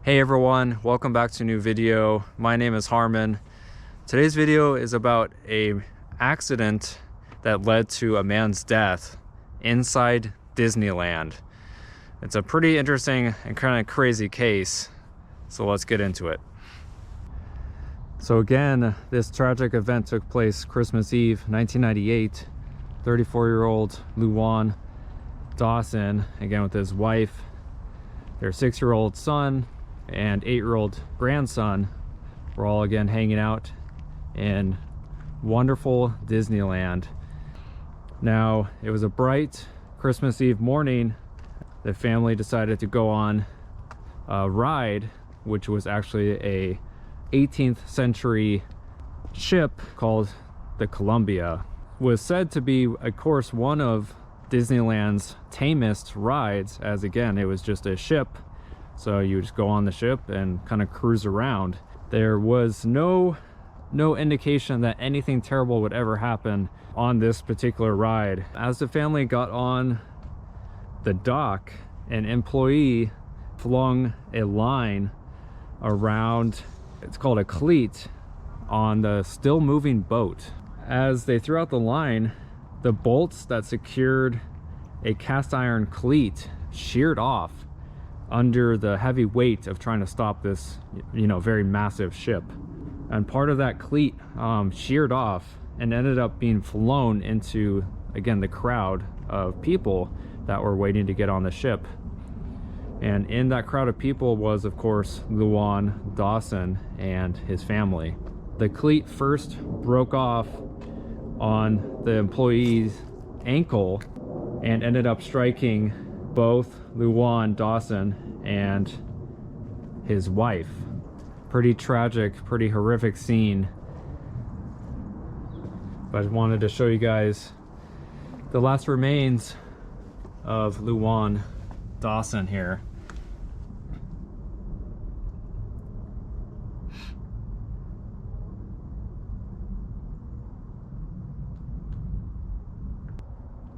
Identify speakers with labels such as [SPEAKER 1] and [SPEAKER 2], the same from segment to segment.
[SPEAKER 1] Hey everyone, welcome back to a new video. My name is Harmon. Today's video is about an accident that led to a man's death inside Disneyland. It's a pretty interesting and kind of crazy case, so let's get into it. So again, this tragic event took place Christmas Eve, 1998. 34-year-old Luan Dawson, again with his wife, their 6-year-old son, and 8-year-old grandson were all again hanging out in wonderful Disneyland. Now, it was a bright Christmas Eve morning. The family decided to go on a ride, which was actually a 18th century ship called the Columbia. Was said to be, of course, one of Disneyland's tamest rides, as again, it was just a ship. So you just go on the ship and kind of cruise around. There was no indication that anything terrible would ever happen on this particular ride. As the family got on the dock, an employee flung a line around, it's called a cleat, on the still moving boat. As they threw out the line, the bolts that secured a cast iron cleat sheared off under the heavy weight of trying to stop this, very massive ship. And part of that cleat sheared off and ended up being flown into, again, the crowd of people that were waiting to get on the ship. And in that crowd of people was, of course, Luan Dawson and his family. The cleat first broke off on the employee's ankle and ended up striking both Luan Dawson and his wife. Pretty tragic, pretty horrific scene. But I wanted to show you guys the last remains of Luan Dawson here.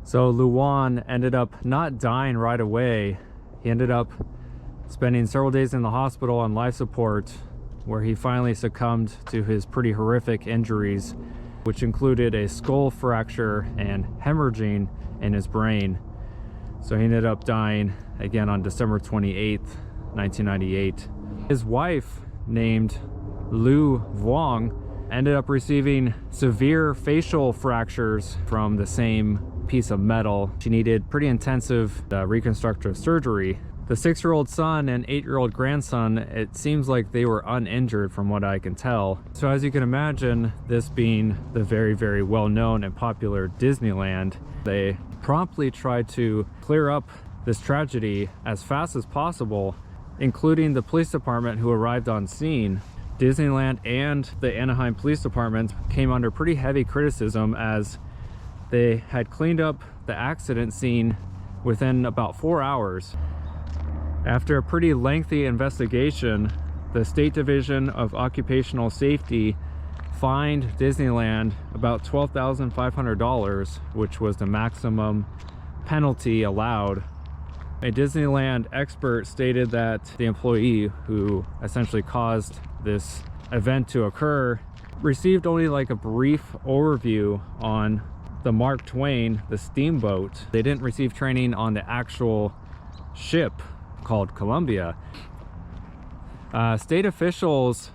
[SPEAKER 1] So Luan ended up not dying right away. He ended up spending several days in the hospital on life support, where he finally succumbed to his pretty horrific injuries, which included a skull fracture and hemorrhaging in his brain. So he ended up dying again on December 28th, 1998. His wife, named Lu Vuong, ended up receiving severe facial fractures from the same piece of metal. She needed pretty intensive reconstructive surgery. The 6-year-old son and 8-year-old grandson, it seems like they were uninjured from what I can tell. So as you can imagine, this being the very, very well-known and popular Disneyland, they promptly tried to clear up this tragedy as fast as possible, including the police department who arrived on scene. Disneyland and the Anaheim Police Department came under pretty heavy criticism as they had cleaned up the accident scene within about 4 hours. After a pretty lengthy investigation, the State Division of Occupational Safety fined Disneyland about $12,500, which was the maximum penalty allowed. A Disneyland expert stated that the employee who essentially caused this event to occur received only like a brief overview on the Mark Twain, the steamboat. They didn't receive training on the actual ship called Columbia. State officials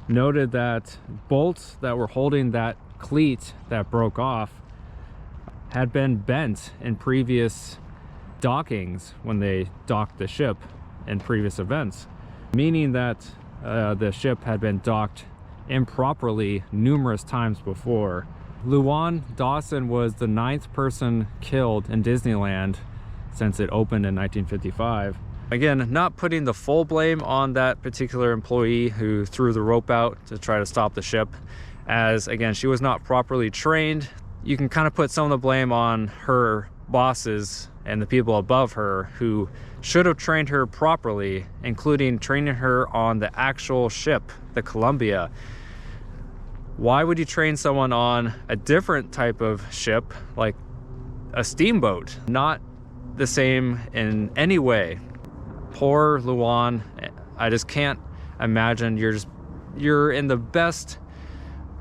[SPEAKER 1] noted that bolts that were holding that cleat that broke off had been bent in previous dockings when they docked the ship in previous events, meaning that the ship had been docked improperly numerous times before. Luan Dawson was the 9th person killed in Disneyland since it opened in 1955. Again, not putting the full blame on that particular employee who threw the rope out to try to stop the ship, as again, she was not properly trained. You can kind of put some of the blame on her bosses and the people above her who should have trained her properly, including training her on the actual ship, the Columbia. Why would you train someone on a different type of ship, like a steamboat? Not the same in any way. Poor Luan I just can't imagine. You're in the best,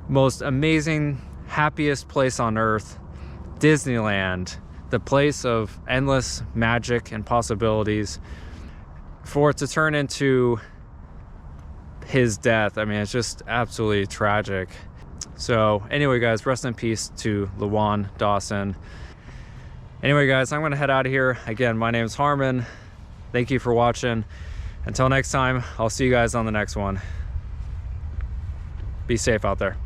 [SPEAKER 1] most amazing, happiest place on earth, Disneyland, the place of endless magic and possibilities, for it to turn into his death. I mean, it's just absolutely tragic. So anyway, guys, rest in peace to Luan Dawson. Anyway, guys, I'm gonna head out of here. Again, my name is Harmon. Thank you for watching. Until next time, I'll see you guys on the next one. Be safe out there.